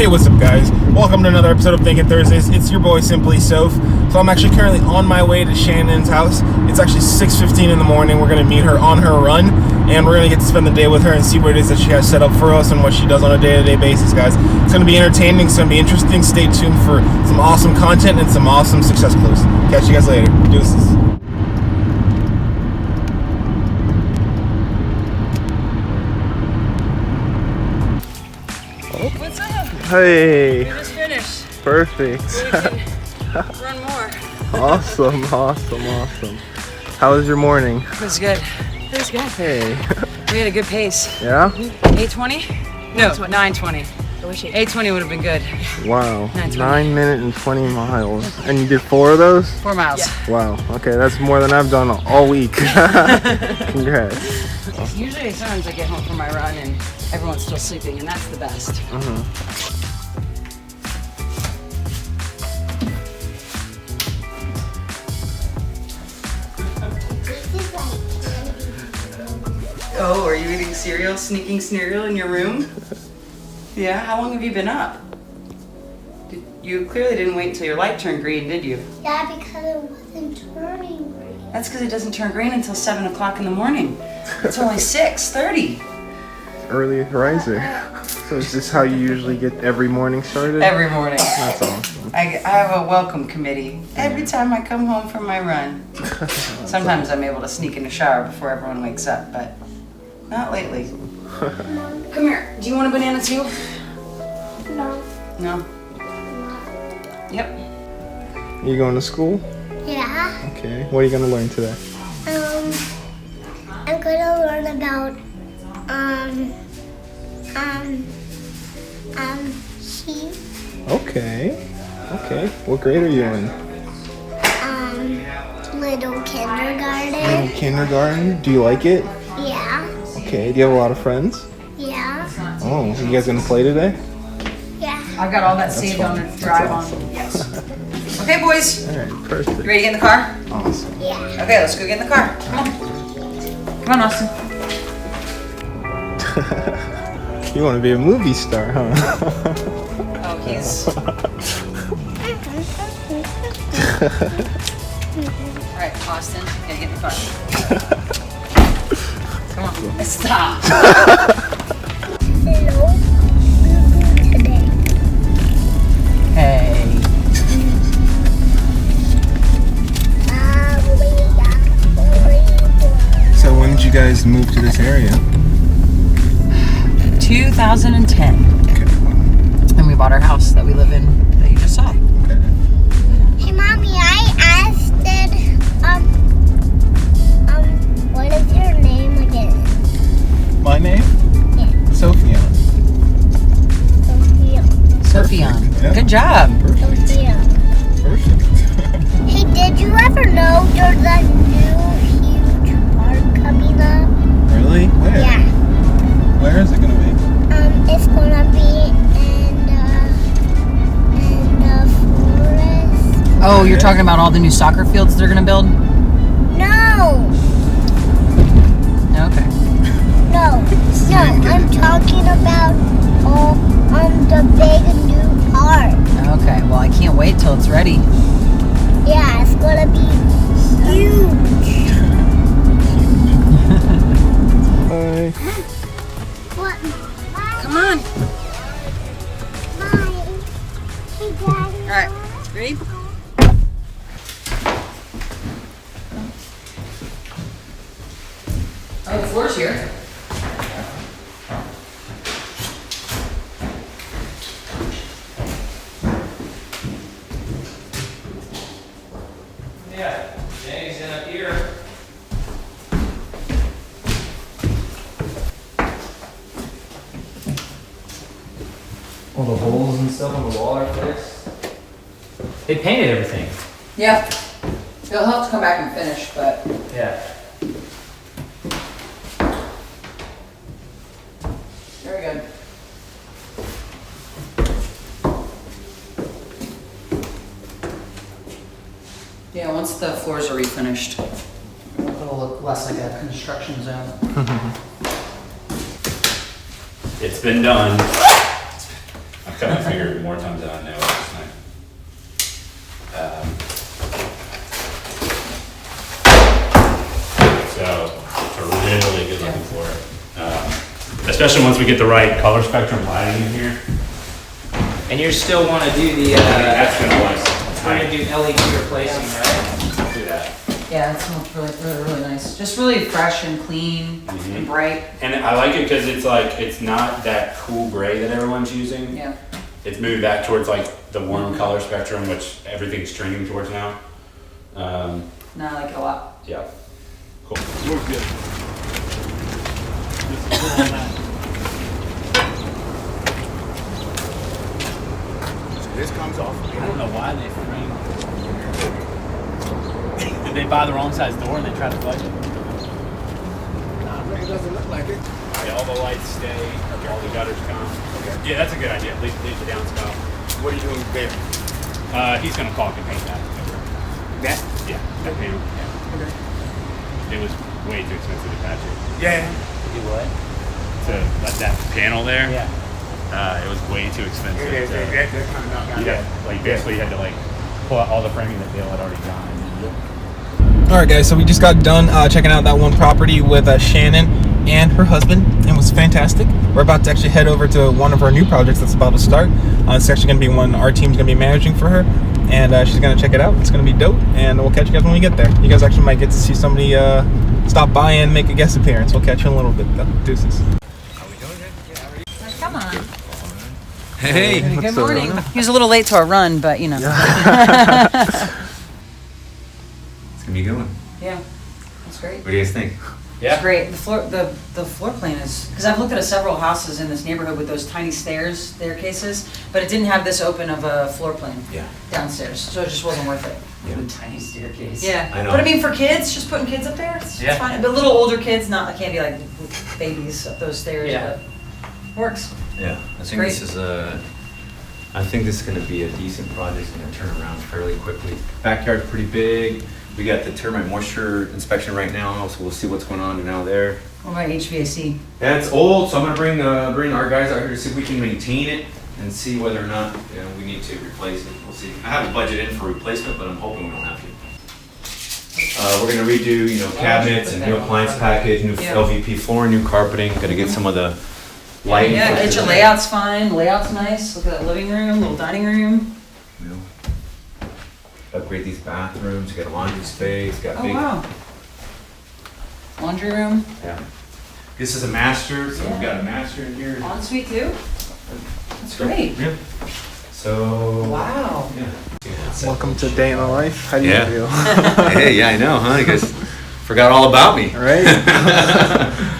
Hey, what's up, guys? Welcome to another episode of Thinking Thursdays. It's your boy, Simply Soph. So I'm actually currently on my way to Shannon's house. It's actually 6:15 in the morning. We're going to meet her on her run, and we're going to get to spend the day with her and see what it is that she has set up for us and what she does on a day-to-day basis, guys. It's going to be entertaining. It's going to be interesting. Stay tuned for some awesome content and some awesome success clues. Catch you guys later. Deuces. What's up? Hey. We just finished. Perfect. We can run more. Awesome. How was your morning? It was good. Hey. We had a good pace. Yeah? 8:20? No, 9:20. 8:20 would have been good. Wow. 9:20. 9 minutes and 20 miles. And you did 4 of those? 4 miles. Yeah. Wow. Okay, that's more than I've done all week. Congrats. Usually sometimes I get home from my run and everyone's still sleeping, and that's the best. Oh, are you eating cereal, sneaking cereal in your room? Yeah, how long have you been up? You clearly didn't wait until your light turned green, did you? Yeah, because it wasn't turning green. That's because it doesn't turn green until 7 o'clock in the morning. It's only 6:30. Early riser. So is this how you usually get every morning started? Every morning. That's awesome. I have a welcome committee every time I come home from my run. Sometimes I'm able to sneak in the shower before everyone wakes up, but not lately. Come here. Do you want a banana too? No. No? Yep. You going to school? Yeah. Okay. What are you going to learn today? I'm gonna learn about sheep. Okay. What grade are you in? Little kindergarten. Little kindergarten. Do you like it? Yeah. Okay. Do you have a lot of friends? Yeah. Oh, you guys going to play today? Yeah. I've got all that saved fun. on the That's drive awesome. on. Yes. Okay, boys. All right. Perfect. You ready to get in the car? Awesome. Yeah. Okay, let's go get in the car. Come on. Come on, Austin. You want to be a movie star, huh? Oh, he's... Alright, Austin, gotta get in the car. Come on. Stop. Hello. Today. Hey. So when did you guys move to this area? 2010. Okay. And we bought our house that we live in that you just saw. Hey, Mommy, I asked it, what is your name again? My name? Yeah. Sophia. Sophia. Sophion. Yeah. Good job. Sophia. Perfect. Hey, did you ever know there's a new huge park coming up? Really? Where? Yeah. Where is it going to be? It's gonna be in the forest. Oh, you're talking about all the new soccer fields they're gonna build? No, Okay. no, I'm talking about the big new park. Okay, well I can't wait till it's ready. Yeah, it's gonna be huge. Bye. What? Come on. Bye. Hey, Daddy. Alright, ready? Oh, the floor's here. Yeah, Danny's in up here. All the holes and stuff on the wall are fixed. They painted everything. Yeah. It'll help to come back and finish, but Yeah. very good. Yeah, once the floors are refinished, it'll look less like a construction zone. It's been done. I've got my finger more times than I know last night. So it's a really good looking floor. Especially once we get the right color spectrum lighting in here. And you still want to do the, That's gonna want we're going to do LED replacing, right? do that. Yeah, it smells really nice. Just really fresh and clean and bright. And I like it because it's like, it's not that cool gray that everyone's using. Yeah. It's moving back towards like the warm color spectrum, which everything's trending towards now. No, I like it a lot. Yeah. Cool. We're good. This comes off. I don't know why they framed. Did they buy the wrong size door and they tried to budget? It doesn't look like it. Yeah, all the lights stay, all the gutters come. Okay. Yeah, that's a good idea. Leave the downspout. What are you doing there? He's gonna caulk and paint that. That? Yeah, that panel. Yeah. Okay. It was way too expensive to patch it. Yeah. Do what? To let that panel there. Yeah. It was way too expensive. That kind of knocked out. Yeah, like basically you had to like pull out all the framing that Dale had already done. All right, guys. So we just got done checking out that one property with Shannon and her husband. It was fantastic. We're about to actually head over to one of our new projects that's about to start. It's actually going to be one our team's going to be managing for her, and she's going to check it out. It's going to be dope, and we'll catch you guys when we get there. You guys actually might get to see somebody stop by and make a guest appearance. We'll catch you in a little bit, though. Deuces. Come on. Hey. Good morning. He was a little late to our run, but you know. It's gonna be going. Yeah, that's great. What do you guys think? It's great. The floor plan is, because I've looked at several houses in this neighborhood with those tiny staircases, but it didn't have this open of a floor plan downstairs, so it just wasn't worth it. The tiny staircase. Yeah, I know. but I mean for kids, just putting kids up there, it's fine. But little older kids, not, it can't be like babies up those stairs, Yeah. but works. Yeah, I think Great. this is I think this is going to be a decent project. It's going to turn around fairly quickly. Backyard's pretty big. We got the termite moisture inspection right now, so we'll see what's going on now there. What about HVAC? Yeah, it's old, so I'm going to bring our guys out here to see if we can maintain it and see whether or not we need to replace it. We'll see. I have a budget in for replacement, but I'm hoping we don't have to. We're going to redo, cabinets and new appliance package, new LVP flooring, new carpeting. Got to get some of the lighting. Yeah, get your layout's fine. Layout's nice. Look at that living room, little dining room. Upgrade these bathrooms. Got a laundry space. Got Oh big. wow. Laundry room, Yeah. This is a master, so we've got a master in here. ensuite too. That's great. Yeah. So. Wow. Yeah. Welcome to Day in the Life. How do you Yeah. feel? Hey, yeah, I know, huh? You guys forgot all about me. Right?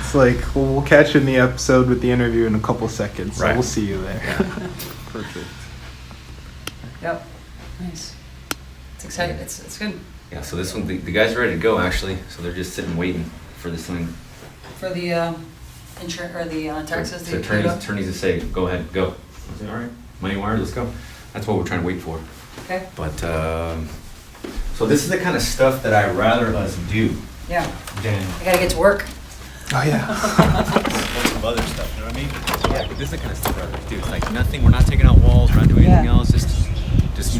It's like, well, we'll catch you in the episode with the interview in a couple seconds. So Right. we'll see you there. Perfect. Yep. Nice. It's exciting. It's good Yeah, so this one, the guys are ready to go actually. So they're just sitting waiting for this thing. for the insurance or the taxes. So attorneys to say, go ahead, go. I say, all right, money wired, let's go. That's what we're trying to wait for. Okay. But, so this is the kind of stuff that I'd rather us do Yeah. than I gotta get to work. Oh, yeah. of other stuff, you know what I mean? Yeah, but this is the kind of stuff I'd rather do. It's like nothing, we're not taking out walls, we're not doing anything else, just,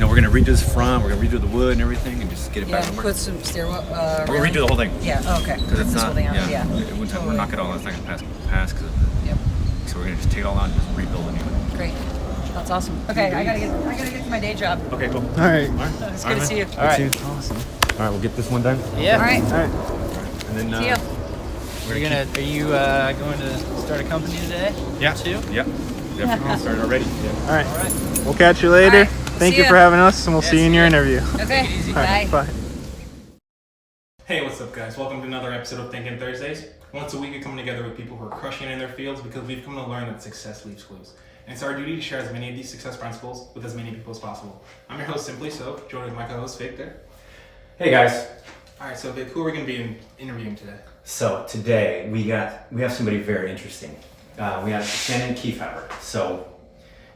we're gonna redo this front, we're gonna redo the wood and everything, and just get it back to work. Put some stairwell. We're gonna redo the whole thing. Yeah. Oh, okay. Because it's This not, whole thing out, yeah, we'll knock it all, it's not gonna pass, cause, Yep. so we're gonna just take it all out and just rebuild a new one. Great. That's awesome. Okay, I gotta get to my day job. Okay, cool. All right. It's good to see you. All right. Awesome. All right, we'll get this one done. Yeah. All right. All right. And then, See ya. Are you going to start a company today? yeah, Too? yeah, definitely started already. Yeah. All right. We'll catch you later. All right. Thank See you ya. for having us, and we'll see you in your interview. Okay. All right. Bye. Hey, what's up, guys? Welcome to another episode of Thinking Thursdays. Once a week, we come together with people who are crushing it in their fields because we've come to learn that success leaves clues. And it's our duty to share as many of these success principles with as many people as possible. I'm your host, Simply So, joined with my co-host, Victor. Hey guys. All right, so Vic, who are we going to be interviewing today? So today we have somebody very interesting. We have Shannon Kiefhaber. So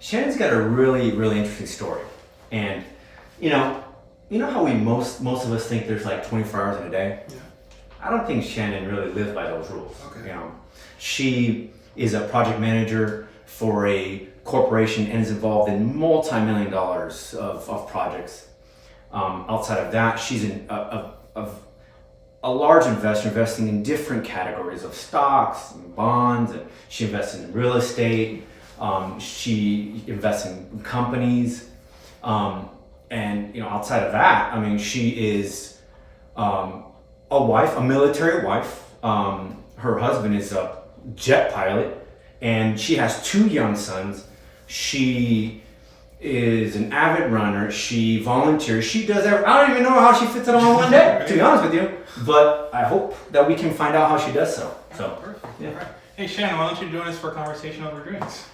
Shannon's got a really, really interesting story. And you know how most of us think there's like 24 hours in a day? Yeah. I don't think Shannon really lives by those rules. Okay. You know, she is a project manager for a corporation and is involved in multi-million dollars of projects. Outside of that, she's a large investor, investing in different categories of stocks and bonds, and she invests in real estate. She invests in companies, and outside of that, I mean, she is a wife, a military wife. Her husband is a jet pilot, and she has 2 young sons. She is an avid runner. She volunteers. She does everything. I don't even know how she fits it all in one day, to be honest with you. But I hope that we can find out how she does so. So, Perfect. yeah. All right. Hey, Shannon, why don't you join us for a conversation over drinks?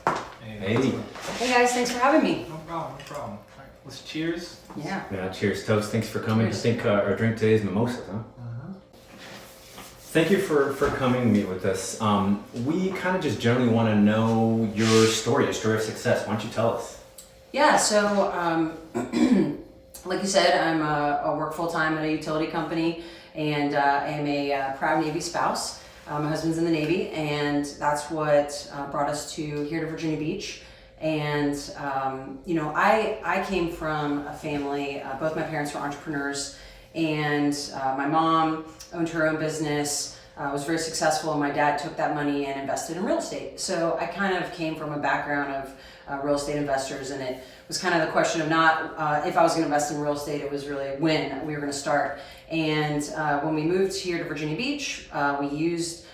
Hey. Hey guys, thanks for having me. No problem. All right, let's cheers. Yeah. Yeah, cheers, toast. Thanks for coming. Cheers. I think our drink today is mimosas, huh? Thank you for coming to meet with us. We kind of just generally want to know your story of success. Why don't you tell us? Yeah, so like you said, I work full-time at a utility company, and am a proud Navy spouse. My husband's in the Navy, and that's what brought us here to Virginia Beach. And I came from a family, both my parents were entrepreneurs, and my mom owned her own business, was very successful, and my dad took that money and invested in real estate. So I kind of came from a background of real estate investors, and it was kind of the question of not if I was going to invest in real estate, it was really when we were going to start. And when we moved here to Virginia Beach, we used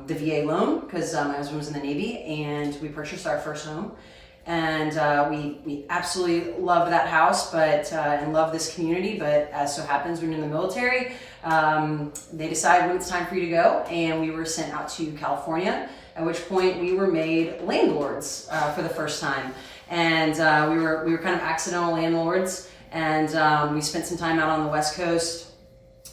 the VA loan because my husband was in the Navy, and we purchased our first home. And we absolutely loved that house, and love this community. But as so happens, when you're in the military, they decide when it's time for you to go, and we were sent out to California. At which point we were made landlords for the first time, and we were kind of accidental landlords. And we spent some time out on the West Coast,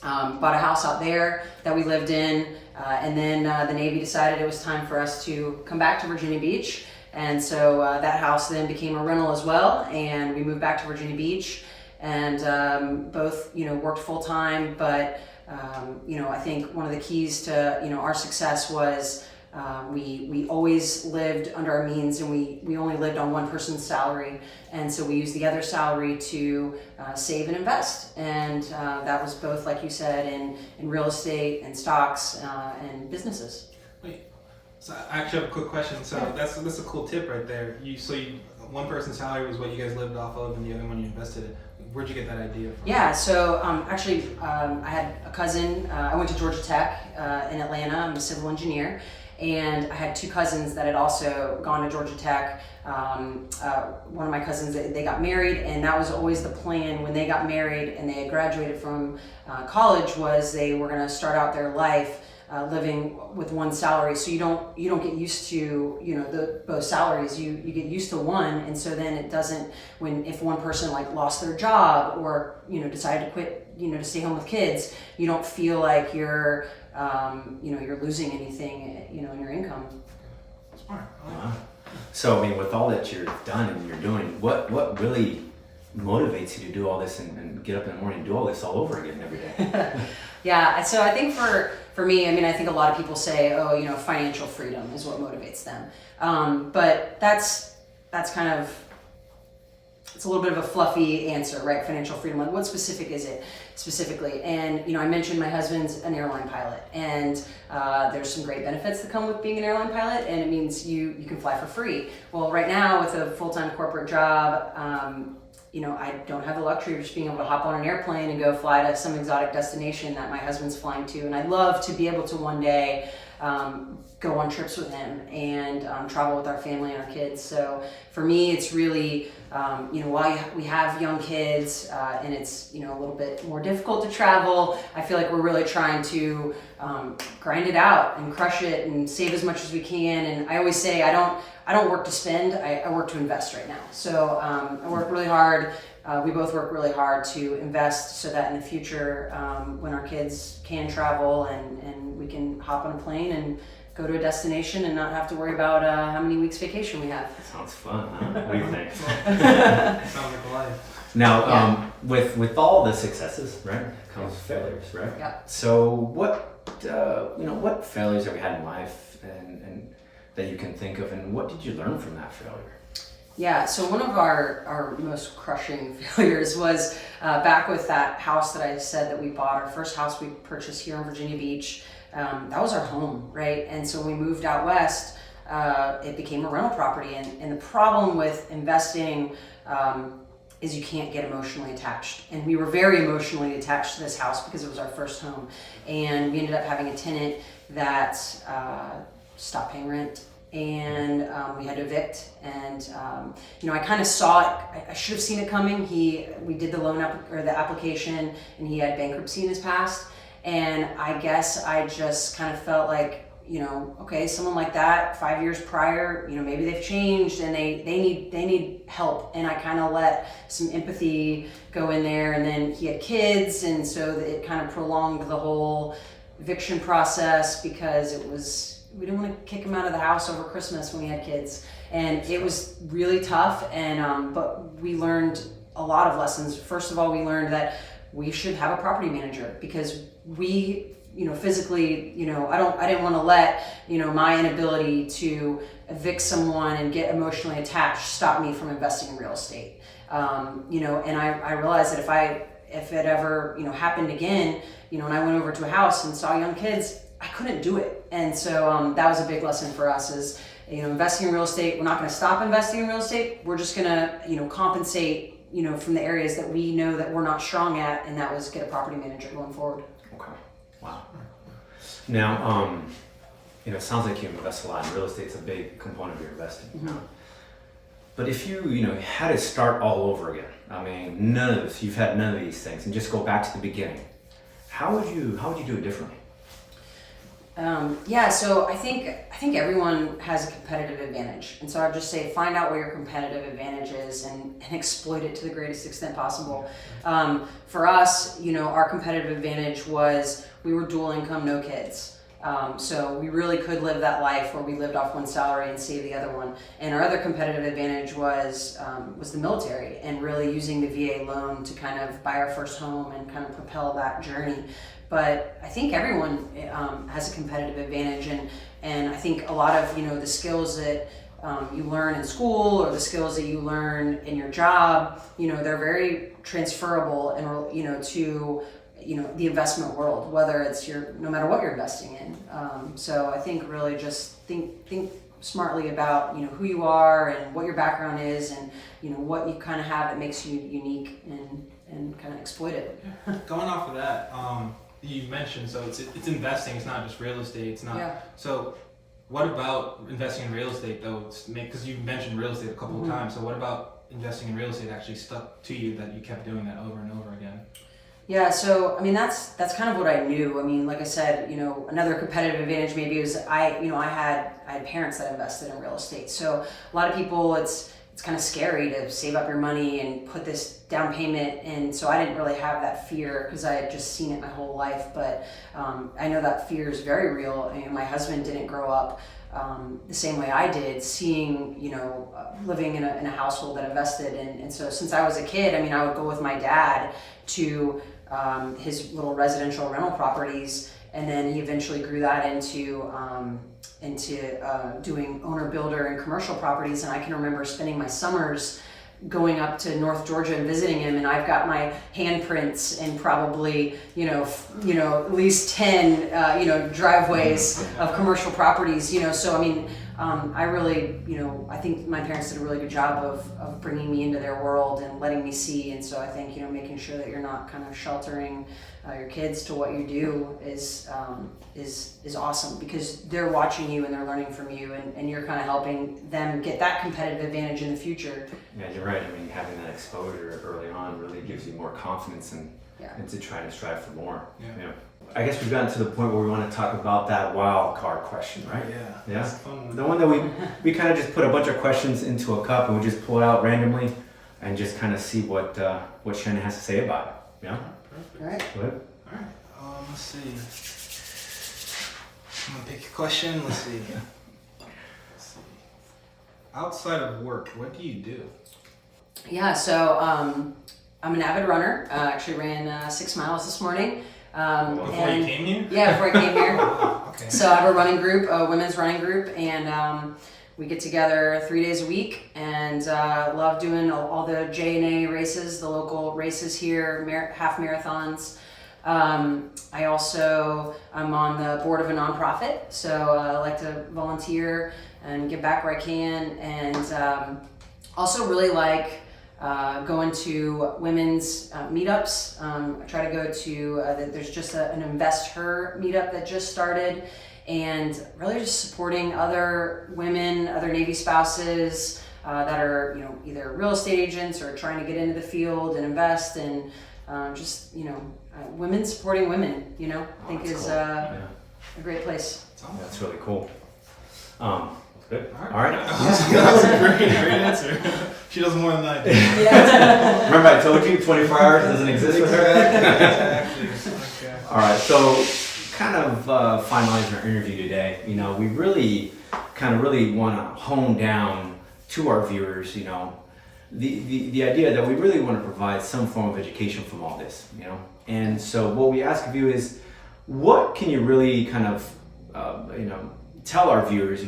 bought a house out there that we lived in, and then the Navy decided it was time for us to come back to Virginia Beach. And so that house then became a rental as well, and we moved back to Virginia Beach, and both worked full time. But I think one of the keys to our success was we always lived under our means, and we only lived on one person's salary, and so we used the other salary to save and invest. And that was both, like you said, in real estate and stocks and businesses. So I actually have a quick question. So that's a cool tip right there. One person's salary was what you guys lived off of, and the other one you invested in. Where'd you get that idea from? Yeah, so I had a cousin. I went to Georgia Tech in Atlanta. I'm a civil engineer, and I had 2 cousins that had also gone to Georgia Tech. One of my cousins, they got married, and that was always the plan when they got married and they had graduated from college, was they were going to start out their life living with one salary. So you don't get used to both salaries. You get used to one, and so then it doesn't, if one person like lost their job or decided to quit, to stay home with kids, you don't feel like you're you're losing anything in your income. Smart. So I mean, with all that you've done and you're doing, what really motivates you to do all this and get up in the morning and do all this all over again every day? Yeah, so I think for me, I mean, I think a lot of people say, financial freedom is what motivates them. But that's kind of, it's a little bit of a fluffy answer, right? Financial freedom, like what specific is it specifically? And, I mentioned my husband's an airline pilot, and there's some great benefits that come with being an airline pilot, and it means you can fly for free. Well, right now with a full-time corporate job, I don't have the luxury of just being able to hop on an airplane and go fly to some exotic destination that my husband's flying to. And I'd love to be able to one day go on trips with him and travel with our family and our kids. So for me, it's really, while we have young kids and it's, a little bit more difficult to travel, I feel like we're really trying to grind it out and crush it and save as much as we can. And I always say, I don't work to spend, I work to invest right now. So I work really hard. We both work really hard to invest so that in the future, when our kids can travel and we can hop on a plane and go to a destination and not have to worry about how many weeks vacation we have. Sounds fun, huh? What do you think? Sounds like a life. Now, with all the successes, right, comes failures, right? Yeah. So what failures have we had in life and that you can think of, and what did you learn from that failure? Yeah, so one of our most crushing failures was back with that house that I said that we bought, our first house we purchased here in Virginia Beach. That was our home, right? And so when we moved out west, it became a rental property. And the problem with investing is you can't get emotionally attached. And we were very emotionally attached to this house because it was our first home. And we ended up having a tenant that stopped paying rent. And we had to evict, and I kind of saw it. I should have seen it coming. We did the the application, and he had bankruptcy in his past. And I guess I just kind of felt like, okay, someone like that 5 years prior, maybe they've changed and they need help. And I kind of let some empathy go in there. And then he had kids, and so it kind of prolonged the whole eviction process because we didn't want to kick him out of the house over Christmas when we had kids. And it was really tough, and but we learned a lot of lessons. First of all, we learned that we should have a property manager because we, physically, I didn't want to let, my inability to evict someone and get emotionally attached stop me from investing in real estate. And I realized that if it ever, happened again, and I went over to a house and saw young kids, I couldn't do it. And so that was a big lesson for us is, investing in real estate. We're not going to stop investing in real estate. We're just going to, compensate, from the areas that we know that we're not strong at. And that was get a property manager going forward. Okay. Wow. Now, it sounds like you invest a lot in real estate. It's a big component of your investing. Mm-hmm. But if you, had to start all over again, I mean, you've had none of these things, and just go back to the beginning, how would you do it differently? So I think everyone has a competitive advantage. And so I'd just say find out where your competitive advantage is and exploit it to the greatest extent possible. For us, our competitive advantage was we were dual income, no kids. So we really could live that life where we lived off one salary and save the other one. And our other competitive advantage was the military and really using the VA loan to kind of buy our first home and kind of propel that journey. But I think everyone has a competitive advantage, and I think a lot of the skills that you learn in school or the skills that you learn in your job, they're very transferable and to the investment world, whether it's no matter what you're investing in. So I think really just think smartly about who you are and what your background is and what you kind of have that makes you unique and kind of exploit it. Going off of that, you mentioned, so it's investing, it's not just real estate, it's not. Yeah. So what about investing in real estate though? Because you mentioned real estate a couple of times, so what about investing in real estate actually stuck to you that you kept doing that over and over again? Yeah, so I mean that's kind of what I knew. I mean, like I said, another competitive advantage maybe was I had parents that invested in real estate. So a lot of people it's kind of scary to save up your money and put this down payment, and so I didn't really have that fear because I had just seen it my whole life. But I know that fear is very real. My husband didn't grow up the same way I did, seeing living in a household that invested, and so since I was a kid, I would go with my dad to his little residential rental properties, and then he eventually grew that into doing owner builder and commercial properties. And I can remember spending my summers going up to North Georgia and visiting him, and I've got my handprints in probably at least 10 driveways of commercial properties. So I really I think my parents did a really good job of bringing me into their world and letting me see. And so I think making sure that you're not kind of sheltering your kids to what you do is awesome, because they're watching you and they're learning from you, and you're kind of helping them get that competitive advantage in the future. Yeah, you're right. Having that exposure early on really gives you more confidence and to try to strive for more. Yeah. I guess we've gotten to the point where we want to talk about that wild card question, right? Yeah. Fun. The one that we kind of just put a bunch of questions into a cup and we just pull it out randomly and just kind of see what Shannon has to say about it. Yeah. Perfect. All right. Go ahead. All right. Let's see. I'm gonna pick a question. Let's see. Outside of work, what do you do? Yeah. So I'm an avid runner. Actually ran 6 miles this morning. Before you came here? Yeah, before I came here. Okay. So I have a running group, a women's running group, and we get together 3 days a week, and love doing all the J&A races, the local races here, half marathons. I also, I'm on the board of a nonprofit, so I like to volunteer and give back where I can, and also really like going to women's meetups. I try to go to, there's just an Invest Her meetup that just started, and really just supporting other women, other Navy spouses that are, either real estate agents or trying to get into the field and invest, and just, women supporting women, I think is cool. a great place. That's really cool. Good. All All right. That was a great answer. She does more than I do. Yeah. Remember I told you 24 hours doesn't exist with her? Exactly. Okay. All right, so kind of finalizing our interview today, we really want to hone down to our viewers, the idea that we really want to provide some form of education from all this, And so what we ask of you is, what can you really kind of, tell our viewers,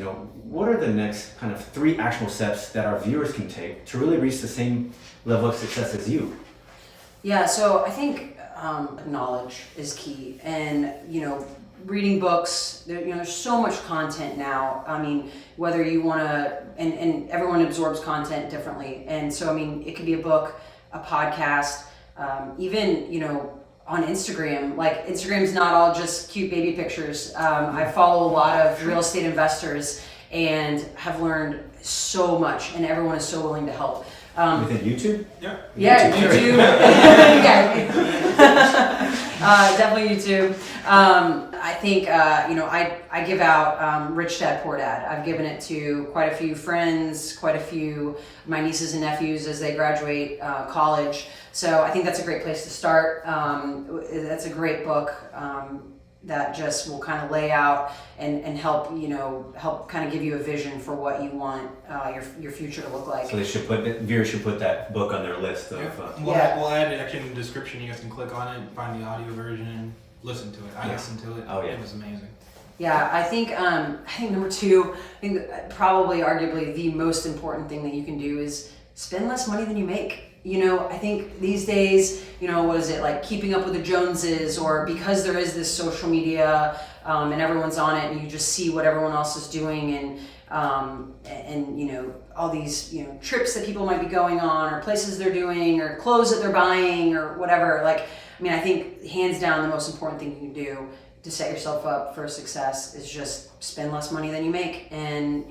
what are the next kind of 3 actual steps that our viewers can take to really reach the same level of success as you? Yeah, so I think knowledge is key, and reading books. There's so much content now. I mean, whether you want to, and everyone absorbs content differently, and so it could be a book, a podcast, even on Instagram. Like, Instagram's not all just cute baby pictures. I follow a lot of real estate investors and have learned so much, and everyone is so willing to help. Within YouTube? Yeah, YouTube. Definitely YouTube. I think, I give out Rich Dad Poor Dad. I've given it to quite a few friends, quite a few my nieces and nephews as they graduate college. So I think that's a great place to start. That's a great book that just will kind of lay out and help kind of give you a vision for what you want your future to look like. So viewers should put that book on their list of. We'll add it actually in the description. You guys can click on it, find the audio version, and listen to it. I listened to it. Oh yeah, it was amazing. Yeah, I think number 2, I think that probably arguably the most important thing that you can do is spend less money than you make. I think these days, what is it, like keeping up with the Joneses, or because there is this social media and everyone's on it, and you just see what everyone else is doing, and all these trips that people might be going on, or places they're doing, or clothes that they're buying, or whatever. I think hands down the most important thing you can do to set yourself up for success is just spend less money than you make, and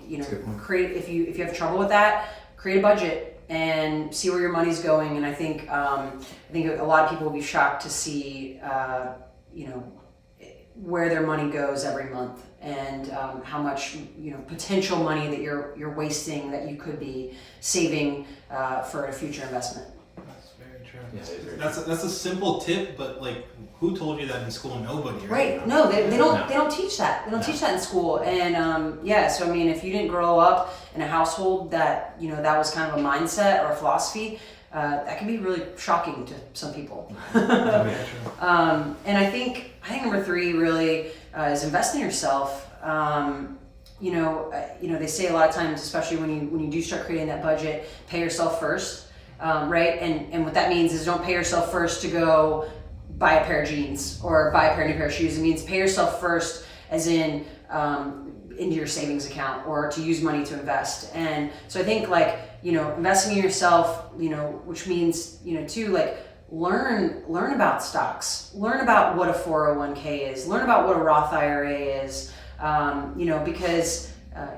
create. If you have trouble with that, create a budget and see where your money's going. And I think a lot of people will be shocked to see where their money goes every month, and how much potential money that you're wasting that you could be saving for a future investment. That's very true. Yeah, That's a simple tip, but who told you that in school? Nobody. Right? No, they don't teach that. They don't teach that in school. And so if you didn't grow up in a household that that was kind of a mindset or a philosophy, that can be really shocking to some people. And I think number 3 really is invest in yourself. They say a lot of times, especially when you do start creating that budget, pay yourself first, right? And what that means is don't pay yourself first to go buy a pair of jeans or buy a new pair of shoes. It means pay yourself first, as in into your savings account, or to use money to invest. And so I think investing in yourself, which means too, learn about stocks, learn about what a 401k is, learn about what a Roth IRA is, because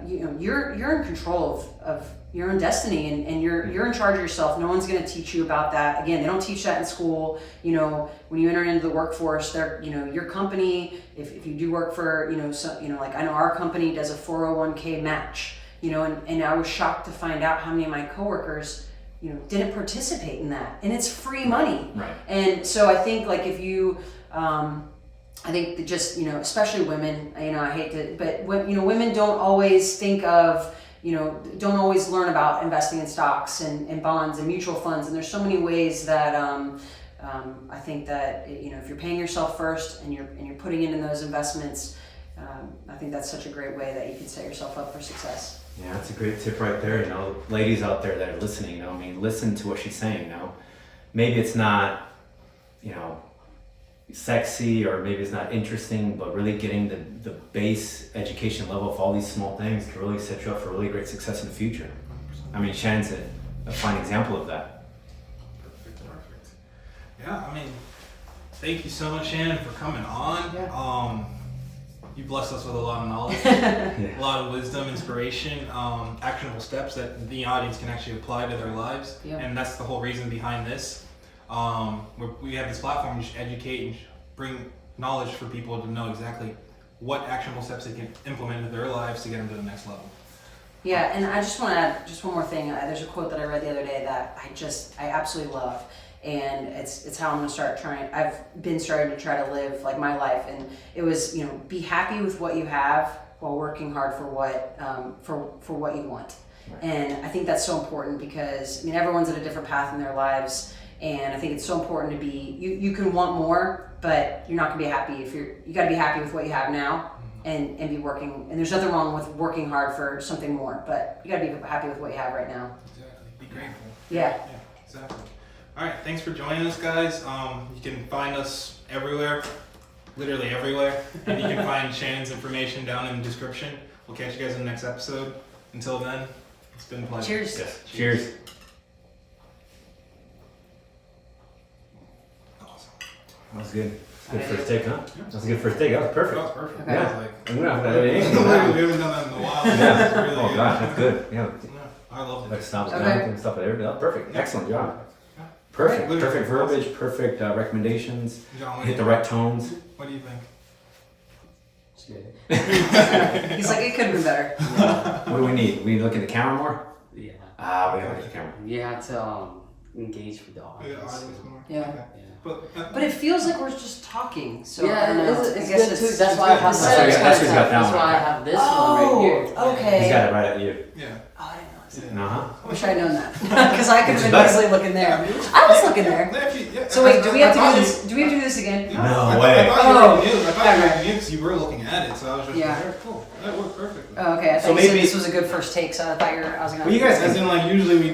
you're in control of your own destiny, and you're in charge of yourself. No one's going to teach you about that. Again, they don't teach that in school. When you enter into the workforce, your company, if you do work for, I know our company does a 401k match, and I was shocked to find out how many of my coworkers, didn't participate in that, and it's free money. Right. And so I think if you, I think that just, especially women, I hate to, but women don't always think of, don't always learn about investing in stocks and bonds and mutual funds. And there's so many ways that I think that if you're paying yourself first and you're putting in those investments, I think that's such a great way that you can set yourself up for success. Yeah, that's a great tip right there. Ladies out there that are listening, I mean, listen to what she's saying. Maybe it's not, sexy, or maybe it's not interesting, but really getting the base education level of all these small things can really set you up for really great success in the future. I mean, Shannon's a fine example of that. Perfect. Yeah, I mean, thank you so much, Shannon, for coming on. Yeah. You blessed us with a lot of knowledge, a lot of wisdom, inspiration, actionable steps that the audience can actually apply to their lives. Yeah. And that's the whole reason behind this. We have this platform to educate and bring knowledge for people to know exactly what actionable steps they can implement into their lives to get them to the next level. Yeah, and I just want to add just one more thing. There's a quote that I read the other day that I absolutely love, and it's how I'm going to start trying. I've been starting to try to live like my life, and it was be happy with what you have while working hard for what for what you want. Right. And I think that's so important because everyone's at a different path in their lives, and I think it's so important to be you can want more, but you're not going to be happy if you got to be happy with what you have now. And be working, and there's nothing wrong with working hard for something more, but you gotta be happy with what you have right now. Exactly. Be grateful. Yeah. Exactly. All right. Thanks for joining us, guys. You can find us everywhere, literally everywhere, and you can find Shannon's information down in the description. We'll catch you guys in the next episode. Until then, it's been a pleasure. Cheers. Yes. Cheers. Awesome. That was good. Good first take, huh? That was a good first take. That was perfect. That was perfect. Okay. Yeah. Like, I'm gonna have that we haven't done that in a while. Yeah. It's really Oh good. gosh, that's good. Yeah. I loved Like it. stop it Okay. down and stuff like that. That was perfect. Yeah. Excellent job. Yeah. Perfect. Good. Perfect verbiage. Perfect recommendations. John, what do Hit you the think? right tones. What do you think? It's good. He's like, it could have been better. What do we need? We need to look at the camera more. Yeah. We have to look at the camera. You have to engage with the Yeah, audience. audience more. Yeah. Okay. Yeah. But But it feels like we're just talking. So I Yeah, don't know. it's I guess good too. it's That's why I have the this setup's that's kinda who's got tough. that That's one. why I have this one right here. Okay. He's got it right at you. yeah. Oh, I didn't notice. Yeah. Uh-huh. I wish I'd known that because I could Which is have been better. easily looking there. I was looking there. Yeah, So wait, do we have to I do thought this? Do we have to do this again? you- No I way. thought you Oh. already knew. I thought you Okay. already knew because you were looking at it. So I was just Yeah. like, "Very cool. That worked perfectly." Oh, okay. I So thought you said maybe- this was a good first take, so I thought I was gonna. Well, you guys As in, like, usually we